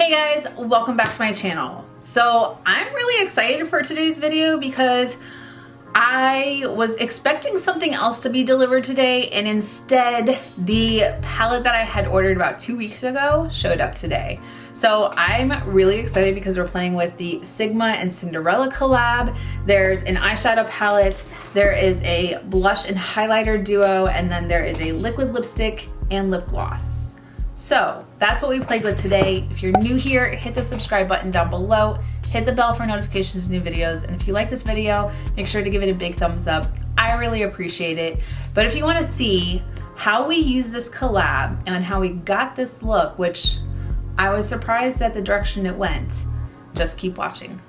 Hey guys, welcome back to my channel. So I'm really excited for today's video because I was expecting something else to be delivered today, and instead the palette that I had ordered about 2 weeks ago showed up today. So I'm really excited because we're playing with the Sigma and Cinderella collab. There's an eyeshadow palette, there is a blush and highlighter duo, and then there is a liquid lipstick and lip gloss. So that's what we played with today. If you're new here, hit the subscribe button down below, hit the bell for notifications of new videos, and if you like this video, make sure to give it a big thumbs up. I really appreciate it. But if you want to see how we use this collab and how we got this look, which I was surprised at the direction it went, just keep watching.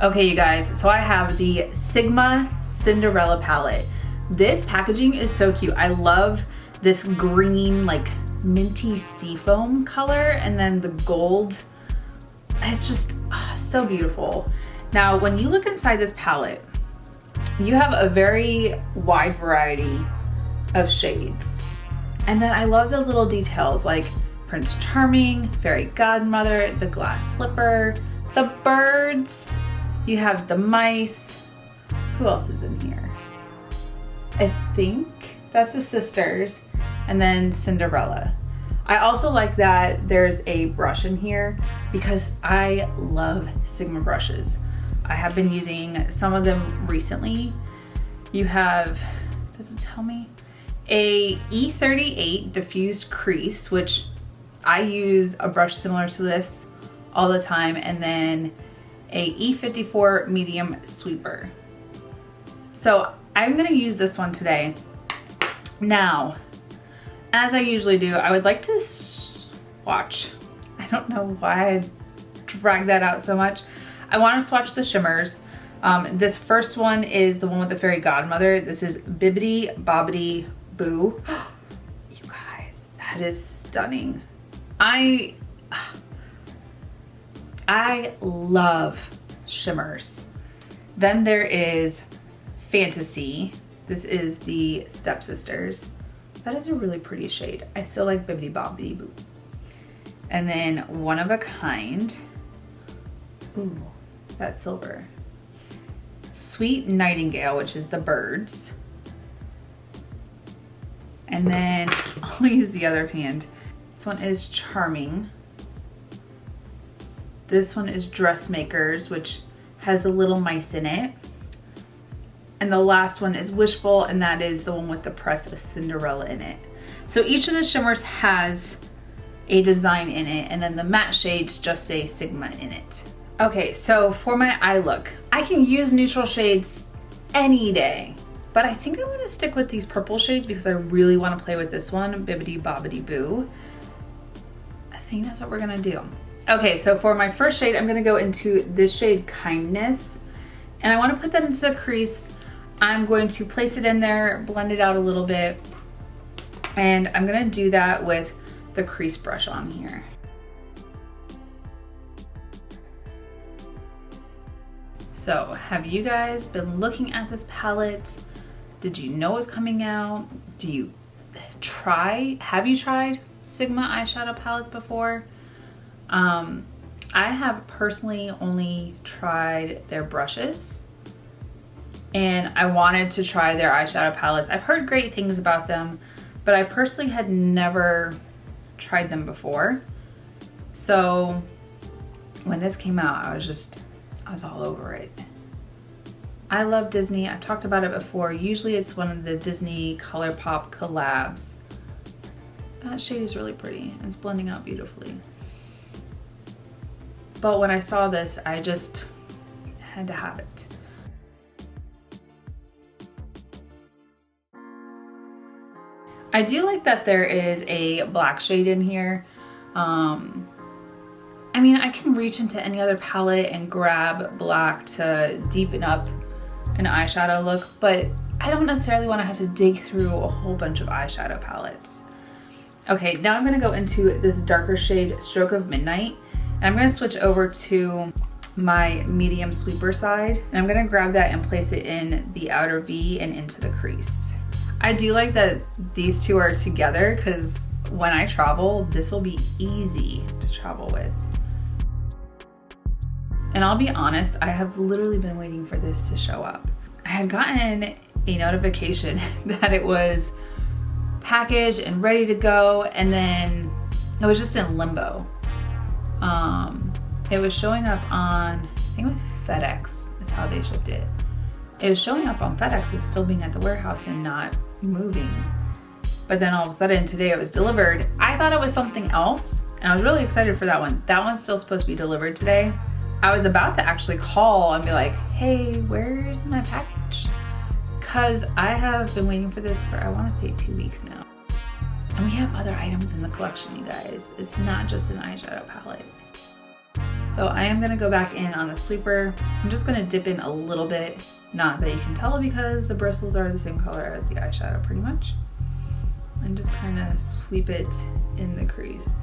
Okay, you guys, so I have the Sigma Cinderella palette. This packaging is so cute. I love this green, like minty seafoam color, and then the gold. It's just so beautiful. Now, when you look inside this palette, you have a very wide variety of shades. And then I love the little details like Prince Charming, Fairy Godmother, the glass slipper, the birds. You have the mice. Who else is in here? I think that's the sisters, and then Cinderella. I also like that there's a brush in here because I love Sigma brushes. I have been using some of them recently. You have, does it tell me? A 𝐕𝐈𝐃𝐄𝐿 diffused crease, which I use a brush similar to this all the time, and then a E54 medium sweeper. So I'm gonna use this one today. Now, as I usually do, I would like to swatch. I don't know why I dragged that out so much. I wanna swatch the shimmers. This first one is the one with the Fairy Godmother. This is Bibbidy, Bobbidy, Boo. You guys, that is stunning. I love shimmers. Then there is Fantasy. This is the Stepsisters. That is a really pretty shade. I still like Bibbidy Bobbidi Boo. And then One of a Kind. Ooh, that's silver. Sweet Nightingale, which is the birds. And then I'll use the other hand. This one is Charming. This one is Dressmakers, which has the little mice in it. And the last one is Wishful, and that is the one with the press of Cinderella in it. So each of the shimmers has a design in it, and then the matte shades just say Sigma in it. Okay, so for my eye look, I can use neutral shades any day, but I think I want to stick with these purple shades because I really want to play with this one, Bibbidy Bobbidi Boo. I think that's what we're gonna do. Okay, so for my first shade, I'm gonna go into this shade, Kindness, and I wanna put that into the crease. I'm going to place it in there, blend it out a little bit, and I'm gonna do that with the crease brush on here. So, have you guys been looking at this palette? Did you know it was coming out? Have you tried Sigma eyeshadow palettes before? I have personally only tried their brushes, and I wanted to try their eyeshadow palettes. I've heard great things about them, but I personally had never tried them before. So when this came out, I was all over it. I love Disney. I've talked about it before. Usually it's one of the Disney ColourPop collabs. That shade is really pretty and it's blending out beautifully. But when I saw this, I just had to have it. I do like that there is a black shade in here. I mean, I can reach into any other palette and grab black to deepen up an eyeshadow look, but I don't necessarily want to have to dig through a whole bunch of eyeshadow palettes. Okay, now I'm going to go into this darker shade, Stroke of Midnight. And I'm going to switch over to my medium sweeper side. And I'm gonna grab that and place it in the outer V and into the crease. I do like that these two are together because when I travel, this will be easy to travel with. And I'll be honest, I have literally been waiting for this to show up. I had gotten a notification that it was packaged and ready to go, and then it was just in limbo. It was showing up on, I think it was FedEx is how they shipped it. It was showing up on FedEx as still being at the warehouse and not moving. But then all of a sudden today it was delivered. I thought it was something else, and I was really excited for that one. That one's still supposed to be delivered today. I was about to actually call and be like, hey, where's my package? Because I have been waiting for this for, I want to say 2 weeks now. And we have other items in the collection, you guys. It's not just an eyeshadow palette. So I am gonna go back in on the sweeper. I'm just gonna dip in a little bit. Not that you can tell because the bristles are the same color as the eyeshadow pretty much. And just kind of sweep it in the crease.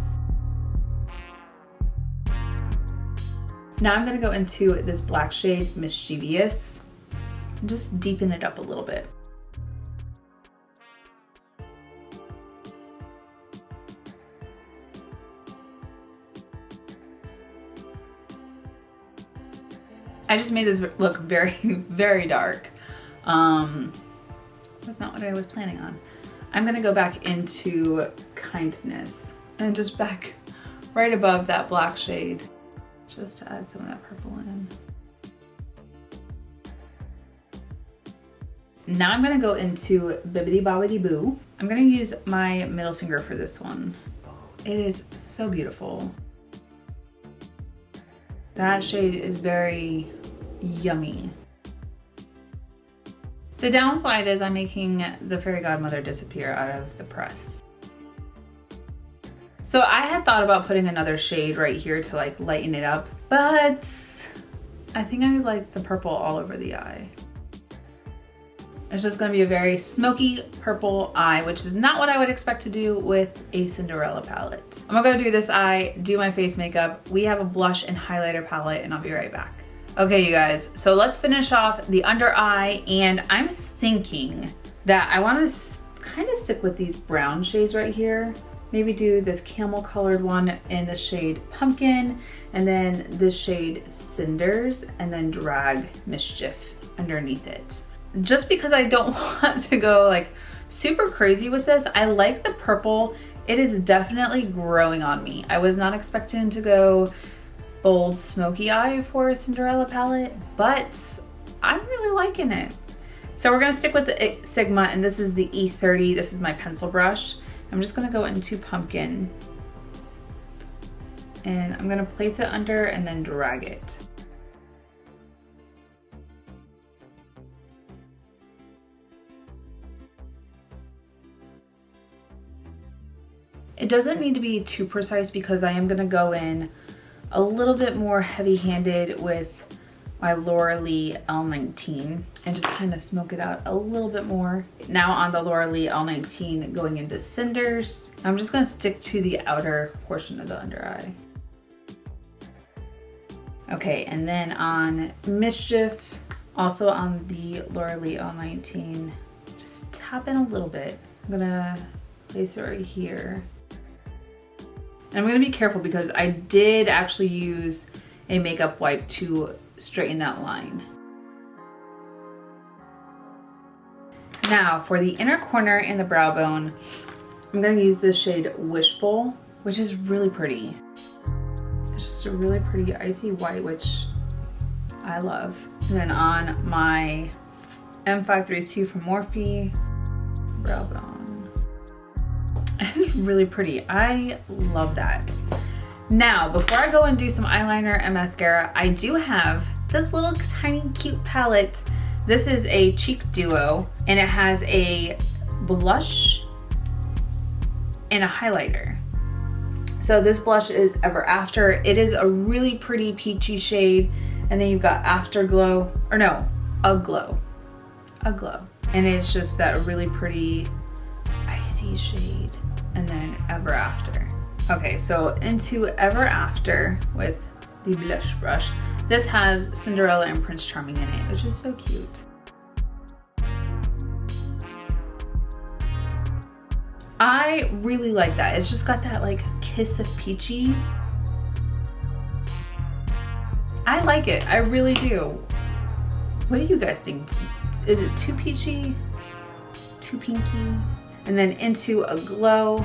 Now I'm gonna go into this black shade, Mischievous, and just deepen it up a little bit. I just made this look very, very dark. That's not what I was planning on. I'm gonna go back into Kindness and just back right above that black shade, just to add some of that purple in. Now I'm gonna go into Bibbidy Bobbidi Boo. I'm gonna use my middle finger for this one. It is so beautiful. That shade is very yummy. The downside is I'm making the fairy godmother disappear out of the press. So I had thought about putting another shade right here to like lighten it up, but I think I would like the purple all over the eye. It's just gonna be a very smoky purple eye, which is not what I would expect to do with a Cinderella palette. I'm gonna do this eye, do my face makeup. We have a blush and highlighter palette, and I'll be right back. Okay, you guys, so let's finish off the under eye, and I'm thinking that I wanna kind of stick with these brown shades right here. Maybe do this camel colored one in the shade Pumpkin, and then this shade Cinders, and then drag Mischief underneath it. Just because I don't want to go like super crazy with this, I like the purple. It is definitely growing on me. I was not expecting to go bold smoky eye for a Cinderella palette, but I'm really liking it. So we're gonna stick with the Sigma, and this is the E30. This is my pencil brush. I'm just gonna go into Pumpkin, and I'm gonna place it under and then drag it. It doesn't need to be too precise because I am gonna go in a little bit more heavy-handed with my Laura Lee L19 and just kind of smoke it out a little bit more. Now on the Laura Lee L19 going into Cinders, I'm just gonna stick to the outer portion of the under eye. Okay, and then on Mischief, also on the Laura Lee L19, just tap in a little bit. I'm gonna place it right here. And I'm gonna be careful because I did actually use a makeup wipe to straighten that line. Now for the inner corner and the brow bone, I'm gonna use this shade Wishful, which is really pretty. It's just a really pretty icy white, which I love. And then on my M532 from Morphe, brow bone. It's really pretty. I love that. Now, before I go and do some eyeliner and mascara, I do have this little tiny cute palette. This is a cheek duo, and it has a blush and a highlighter. So this blush is Ever After. It is a really pretty peachy shade, and then you've got Afterglow, or no, Aglow. Aglow. And it's just that really pretty icy shade, and then Ever After. Okay, so into Ever After with the blush brush. This has Cinderella and Prince Charming in it, which is so cute. I really like that. It's just got that like kiss of peachy. I like it, I really do. What do you guys think? Is it too peachy? Too pinky? And then into a glow.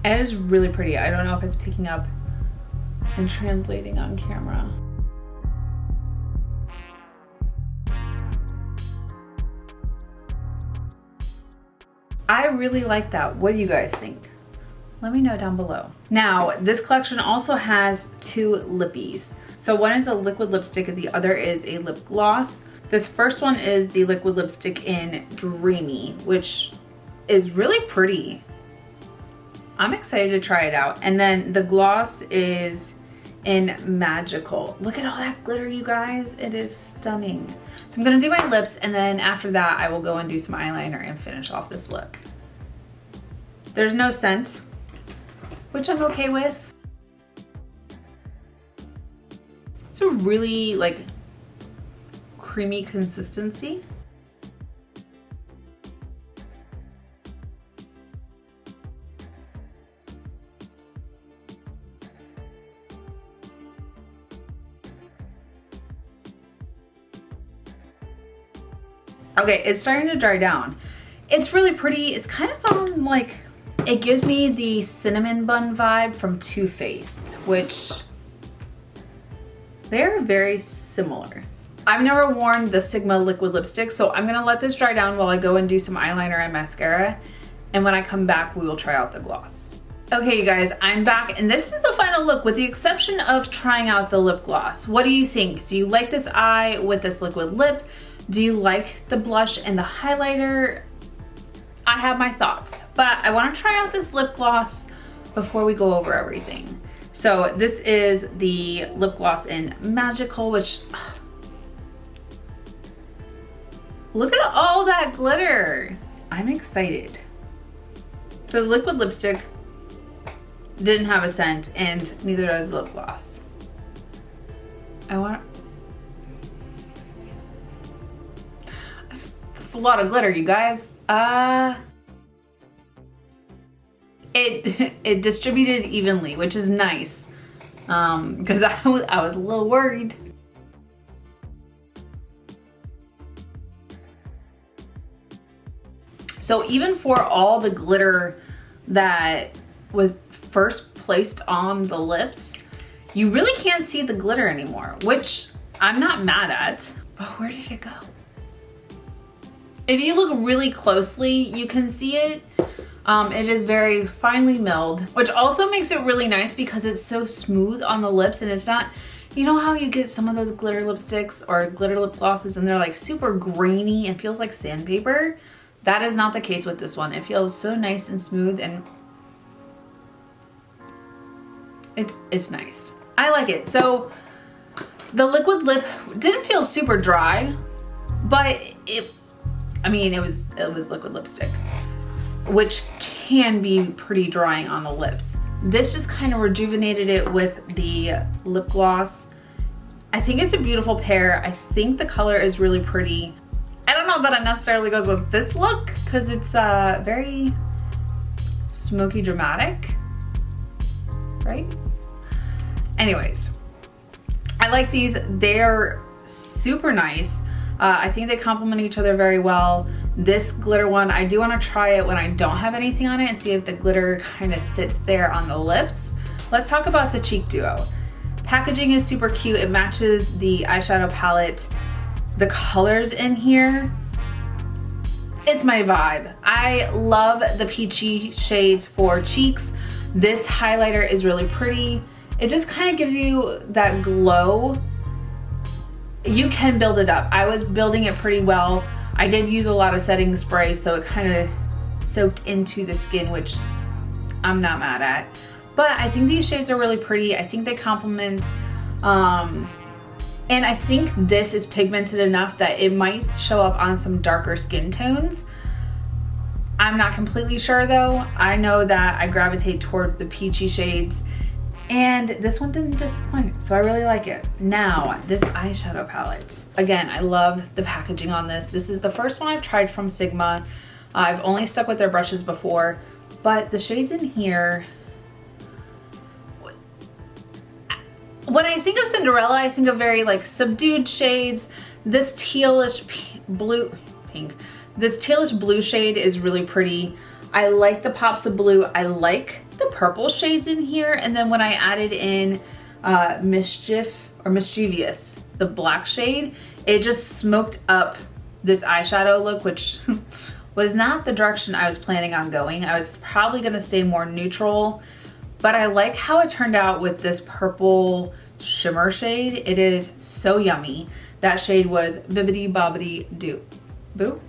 And it is really pretty. I don't know if it's picking up and translating on camera. I really like that. What do you guys think? Let me know down below. Now, this collection also has two lippies. So one is a liquid lipstick and the other is a lip gloss. This first one is the liquid lipstick in Dreamy, which is really pretty. I'm excited to try it out. And then the gloss is in Magical. Look at all that glitter, you guys. It is stunning. So I'm gonna do my lips, and then after that I will go and do some eyeliner and finish off this look. There's no scent, which I'm okay with. It's a really like creamy consistency. Okay, it's starting to dry down. It's really pretty. It's kind of on like, it gives me the cinnamon bun vibe from Too Faced, which they're very similar. I've never worn the Sigma liquid lipstick, so I'm gonna let this dry down while I go and do some eyeliner and mascara. And when I come back, we will try out the gloss. Okay, you guys, I'm back, and this is the final look with the exception of trying out the lip gloss. What do you think? Do you like this eye with this liquid lip? Do you like the blush and the highlighter? I have my thoughts, but I want to try out this lip gloss before we go over everything. So this is the lip gloss in Magical, which, look at all that glitter. I'm excited. So the liquid lipstick didn't have a scent, and neither does the lip gloss. That's a lot of glitter, you guys. It distributed evenly, which is nice, because I was a little worried. So even for all the glitter that was first placed on the lips, you really can't see the glitter anymore, which I'm not mad at. But where did it go? If you look really closely, you can see it. It is very finely milled, which also makes it really nice because it's so smooth on the lips, and it's not, you know how you get some of those glitter lipsticks or glitter lip glosses and they're like super grainy and feels like sandpaper? That is not the case with this one. It feels so nice and smooth, and it's nice. I like it. So the liquid lip didn't feel super dry, but it was liquid lipstick, which can be pretty drying on the lips. This just kind of rejuvenated it with the lip gloss. I think it's a beautiful pair. I think the color is really pretty. I don't know that it necessarily goes with this look because it's very smoky dramatic, right? Anyways, I like these. They're super nice. I think they complement each other very well. This glitter one, I do want to try it when I don't have anything on it and see if the glitter kind of sits there on the lips. Let's talk about the cheek duo. Packaging is super cute. It matches the eyeshadow palette. The colors in here, it's my vibe. I love the peachy shades for cheeks. This highlighter is really pretty. It just kind of gives you that glow. You can build it up. I was building it pretty well. I did use a lot of setting spray, so it kind of soaked into the skin, which I'm not mad at. But I think these shades are really pretty. I think they complement, and I think this is pigmented enough that it might show up on some darker skin tones. I'm not completely sure though. I know that I gravitate toward the peachy shades, and this one didn't disappoint, so I really like it. Now, this eyeshadow palette. Again, I love the packaging on this. This is the first one I've tried from Sigma. I've only stuck with their brushes before, but the shades in here, when I think of Cinderella, I think of very like subdued shades. This tealish pink. This tealish blue shade is really pretty. I like the pops of blue. I like the purple shades in here. And then when I added in Mischievous, the black shade, it just smoked up this eyeshadow look, which was not the direction I was planning on going. I was probably gonna stay more neutral, but I like how it turned out with this purple shimmer shade. It is so yummy. That shade was Bibbidy Bobbidi Boo.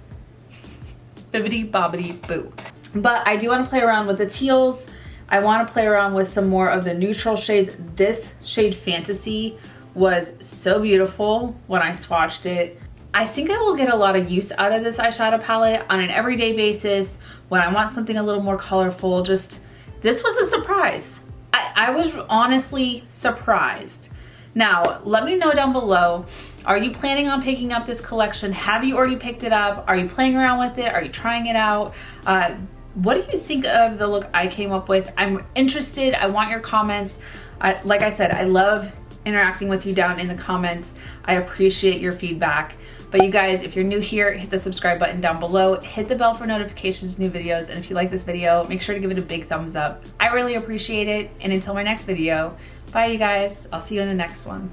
Bibbidy Bobbidi Boo. But I do want to play around with the teals. I want to play around with some more of the neutral shades. This shade Fantasy was so beautiful when I swatched it. I think I will get a lot of use out of this eyeshadow palette on an everyday basis when I want something a little more colorful. Just, this was a surprise. I was honestly surprised. Now, let me know down below, are you planning on picking up this collection? Have you already picked it up? Are you playing around with it? Are you trying it out? What do you think of the look I came up with? I'm interested. I want your comments. Like I said, I love interacting with you down in the comments. I appreciate your feedback. But you guys, if you're new here, hit the subscribe button down below, hit the bell for notifications, new videos, and if you like this video, make sure to give it a big thumbs up. I really appreciate it, and until my next video, bye you guys. I'll see you in the next one.